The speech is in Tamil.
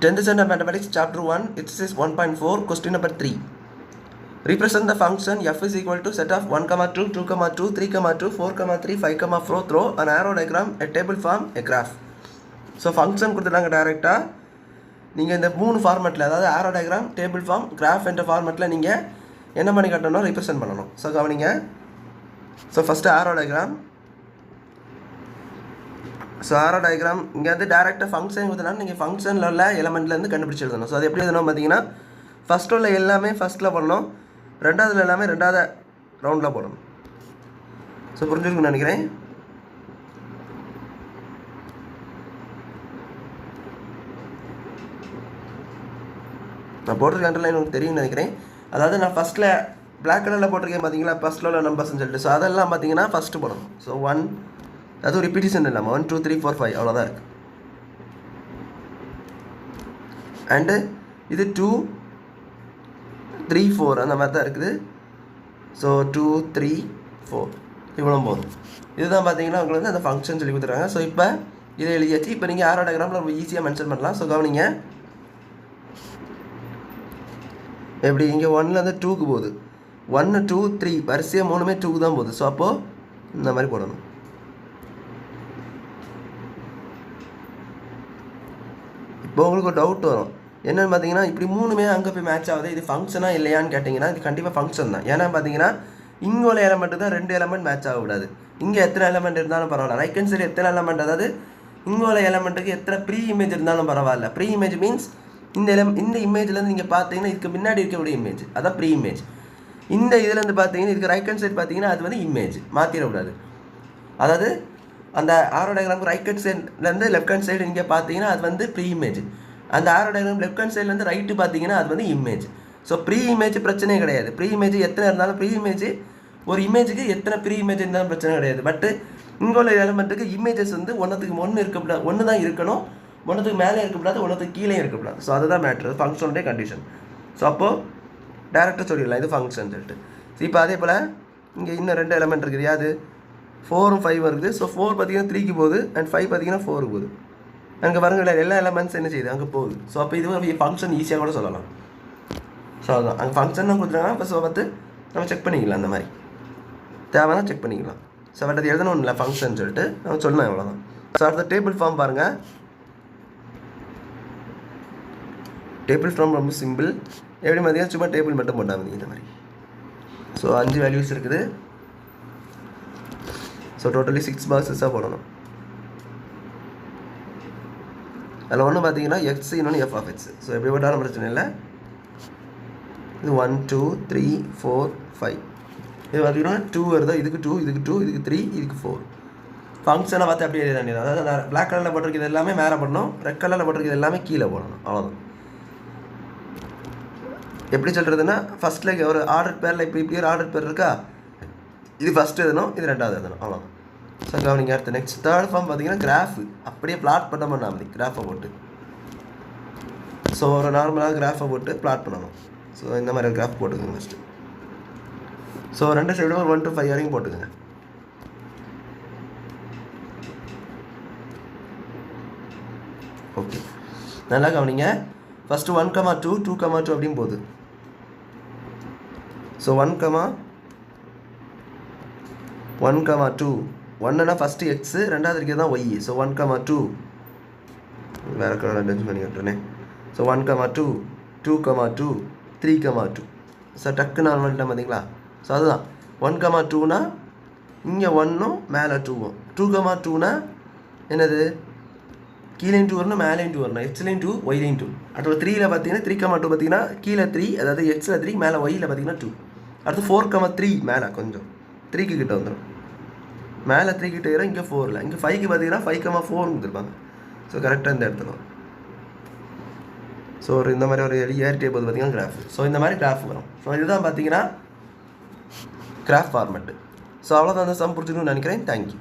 10th standard mathematics chapter 1 exercise 1.4 question number 3. Represent the function f is equal to set of 1, 2, 2, 2, 3, 2, 4, 3, 5, 4 throw an arrow diagram, a table form, a graph. So function கொடுத்துட்டாங்க டைரக்டா நீங்கள் இந்த மூணு ஃபார்மேட்டில் அதாவது arrow diagram table form graph என்ற ஃபார்மேட்டில் நீங்கள் என்ன பண்ணி காட்டணும் ரிப்ரசென்ட் பண்ணணும். ஸோ கவனிங்க. So first arrow diagram. So arrow diagram இங்கே வந்து டேரெக்டாக ஃபங்க்ஷன் கொடுத்தனால நீங்கள் ஃபங்க்ஷனில் உள்ள எலமெண்ட்லேருந்து கண்டுபிடிச்சி எழுதணும். ஸோ அது எப்படி எழுதணும் பார்த்தீங்கன்னா ஃபஸ்ட்டில் உள்ள எல்லாமே ஃபஸ்ட்டில் போடணும், ரெண்டாவதுல எல்லாமே ரெண்டாவது ரவுண்டில் போடணும். ஸோ புரிஞ்சுருக்குன்னு நினைக்கிறேன். நான் போட்டிருக்க அண்டர்லைன் உங்களுக்கு தெரியும்னு நினைக்கிறேன். அதாவது நான் ஃபஸ்ட்டில் பிளாக் கலரில் போட்டிருக்கேன் பார்த்தீங்களா ஃபஸ்ட்டில் உள்ள நம்பர்ஸ்ன்னு சொல்லிட்டு. ஸோ அதெல்லாம் பார்த்தீங்கன்னா ஃபஸ்ட்டு போடணும். ஸோ 1 அதுவும் ரிப்பீட்டிஷன் இல்லாமல் 1 2 3 4 5 அவ்வளோதான் இருக்குது. அண்டு இது 2 3 4 அந்த மாதிரி தான் இருக்குது. ஸோ 2 3 4 இவ்வளோ போதும். இதுதான் பார்த்தீங்கன்னா உங்களுக்கு வந்து அந்த ஃபங்க்ஷன் சொல்லி கொடுத்துருக்காங்க. ஸோ இப்போ இதை எழுதியாச்சு. இப்போ நீங்கள் ஆரோ டயக்ராமில் ரொம்ப ஈஸியாக மென்ஷன் பண்ணலாம். ஸோ கவனிங்க எப்படி இங்கே 1லேருந்து 2க்கு போகுது. 1 2 3 வரிசையாக மூணுமே 2க்கு தான் போகுது. ஸோ அப்போது இந்த மாதிரி போடணும். இப்போ உங்களுக்கு ஒரு டவுட் வரும் என்னென்னு பார்த்தீங்கன்னா இப்படி மூணுமே அங்கே போய் மேட்ச் ஆகுது, இது ஃபங்க்ஷனாக இல்லையான்னு கேட்டிங்கன்னா இது கண்டிப்பாக ஃபங்க்ஷன் தான். ஏன்னா பார்த்தீங்கன்னா இங்கே உள்ள எலமெண்ட்டு தான் 2 எலமெண்ட் மேட்ச் ஆகக்கூடாது. இங்கே எத்தனை எலமெண்ட் இருந்தாலும் பரவாயில்ல. ரைட் ஹேண்ட் சைடு எத்தனை எலமெண்ட், அதாவது இங்கே உள்ள எலமெண்ட்டுக்கு எத்தனை ப்ரீ இமேஜ் இருந்தாலும் பரவாயில்ல. ப்ரீ இமேஜ் மீன்ஸ் இந்த இமேஜ்லேருந்து நீங்கள் பார்த்தீங்கன்னா இதுக்கு முன்னாடி இருக்கக்கூடிய இமேஜ் அதான் ப்ரீ இமேஜ். இந்த இதுலேருந்து பார்த்தீங்கன்னா இதுக்கு ரைட் ஹேண்ட் சைடு பார்த்தீங்கன்னா அது வந்து இமேஜ் மாற்றிடக்கூடாது. அதாவது அந்த ஆரோ டயக்ராமுக்கு ரைட் ஹேண்ட் சைட்லேருந்து லெஃப்ட் ஹேண்ட் சைடு நீங்கள் பார்த்தீங்கன்னா அது வந்து ப்ரீ இமேஜ். அந்த ஆரோ டயக்ராம் லெஃப்ட் ஹேண்ட் சைட்லேருந்து ரைட்டு பார்த்தீங்கன்னா அது வந்து இமேஜ். ஸோ ப்ரீ இமேஜ் பிரச்சனையே கிடையாது. ப்ரீ இமேஜ் எத்தனை இருந்தாலும் ப்ரீ இமேஜ் ஒரு இமேஜுக்கு எத்தனை ப்ரீ இமேஜ் இருந்தாலும் பிரச்சனை கிடையாது. பட்டு இங்கே உள்ள எலமெண்ட்டுக்கு இமேஜஸ் வந்து ஒன்றுத்துக்கு ஒன்று இருக்கக்கூடாது, ஒன்று தான் இருக்கணும், ஒன்றுத்துக்கு மேலே இருக்கக்கூடாது, ஒன்றுத்துக்கு கீழே இருக்கக்கூடாது. ஸோ அதுதான் மேட்ரு, ஃபங்க்ஷனுடைய கண்டிஷன். ஸோ அப்போது டேரெக்டாக சொல்லிடலாம் இது ஃபங்க்ஷன் சொல்லிட்டு. ஸோ இப்போ அதே போல் இங்கே இன்னும் 2 எலமெண்ட் இருக்குது. யாது 4 5 இருக்குது. ஸோ 4 பார்த்தீங்கன்னா 3க்கு போகுது அண்ட் 5 பார்த்தீங்கன்னா 4க்கு போகுது. அங்கே பாருங்கள் எல்லா எலமெண்ட்ஸ் என்ன செய்யுது அங்கே போகுது. ஸோ அப்போ இது ஒரு ஃபங்க்ஷன் ஈஸியாக கூட சொல்லலாம். ஸோ அதுதான் அங்கே ஃபங்க்ஷன் கொடுத்துருக்காங்க. இப்போ ஸோ பார்த்து நம்ம செக் பண்ணிக்கலாம். அந்த மாதிரி தேவைன்னா செக் பண்ணிக்கலாம். ஸோ அது எழுதணும் இல்லை ஃபங்க்ஷன் சொல்லிட்டு நம்ம சொல்லணும் அவ்வளோதான். ஸோ அடுத்த டேபிள் ஃபார்ம் பாருங்கள். டேபிள் ஃபார்ம் ரொம்ப சிம்பிள். எப்படி பார்த்தீங்கன்னா சும்மா டேபிள் மட்டும் போட்டாங்க இந்த மாதிரி. ஸோ 5 வேல்யூஸ் இருக்குது. ஸோ டோட்டலி 6 பாக்ஸஸாக போடணும். அதில் ஒன்று பார்த்தீங்கன்னா எக்ஸ் இன்னொன்று எஃப் ஆஃப் எக்ஸ். ஸோ எப்படி போட்டாலும் பிரச்சனை இல்லை. இது 1 2 3 4 5 இது பார்த்தீங்கன்னா 2 வருதா, இதுக்கு 2 இதுக்கு 2 இதுக்கு 3 இதுக்கு 4. ஃபங்க்ஷனை பார்த்து அப்படியே எழுத வேண்டியது. அதாவது பிளாக் கலரில் போட்டிருக்கிறது எல்லாமே மேலே போடணும், ரெட் கலரில் போட்டிருக்கிறது எல்லாமே கீழே போடணும். அவ்வளோதான். எப்படி சொல்கிறதுன்னா ஃபஸ்ட்டில் ஒரு ஆர்டர் பேரில் இப்படி ஒரு ஆர்டர் பேர் இருக்கா, இது ஃபஸ்ட்டு எழுதணும், இது ரெண்டாவது எழுதணும். அவ்வளோதான். ஸோ கவனிங்க. அடுத்து நெக்ஸ்ட் தேர்ட் ஃபார்ம் பார்த்தீங்கன்னா கிராஃப். அப்படியே பிளாட் பண்ண அப்படி கிராஃபை போட்டு. ஸோ ஒரு நார்மலாக கிராஃபை போட்டு பிளாட் பண்ணணும். ஸோ இந்த மாதிரி ஒரு கிராஃப் போட்டுக்கோங்க ஃபஸ்ட்டு. ஸோ 2 சைடும் 1 to 5 வரைக்கும் போட்டுக்கோங்க. ஓகே, நல்லா கவனிங்க. ஃபஸ்ட்டு 1 2 2 2 அப்படின்னு போகுது. ஸோ 1 2 1னா ஃபஸ்ட்டு எக்ஸு, ரெண்டாவது இருக்கிறது தான் ஒய். ஸோ 1 2 வேறு கலர் டென்ஷன் பண்ணி கட்டுறேனே. ஸோ 1 2 2 2 3 2. ஸோ டக்கு நான் வந்துட்டேன் பார்த்தீங்களா. ஸோ அதுதான் 1 2னா இங்கே 1ம் மேலே 2ம். 2 2னா என்னது கீழேயும் 2 வரணும், மேலேயும் 2 வரணும், எக்ஸ்லேயும் 2 ஒய்லேயும் 2. அடுத்து 3ல் பார்த்தீங்கன்னா 3 2 பார்த்தீங்கன்னா கீழே 3, அதாவது எக்ஸில் 3 மேலே ஒய்யில் பார்த்தீங்கன்னா 2. அடுத்து 4 3 மேலே கொஞ்சம் 3க்கு கிட்ட வந்துடும், மேலே 3 கிட்ட வரும். இங்கே 4ல் இங்கே 5க்கு பார்த்தீங்கன்னா 5 4 கொடுத்துருப்பாங்க. ஸோ கரெக்டாக இந்த இடத்துல வரும். ஸோ ஒரு இந்த மாதிரி ஒரு ஏறிட்டே போது பார்த்தீங்கன்னா கிராஃப். ஸோ இந்த மாதிரி கிராஃப் வரும். ஸோ இதுதான் பார்த்தீங்கன்னா கிராஃப் ஃபார்மெட்டு. ஸோ அவ்வளோதான் அந்த சம் புரிஞ்சுக்கணும்னு நினைக்கிறேன். தேங்க்யூ.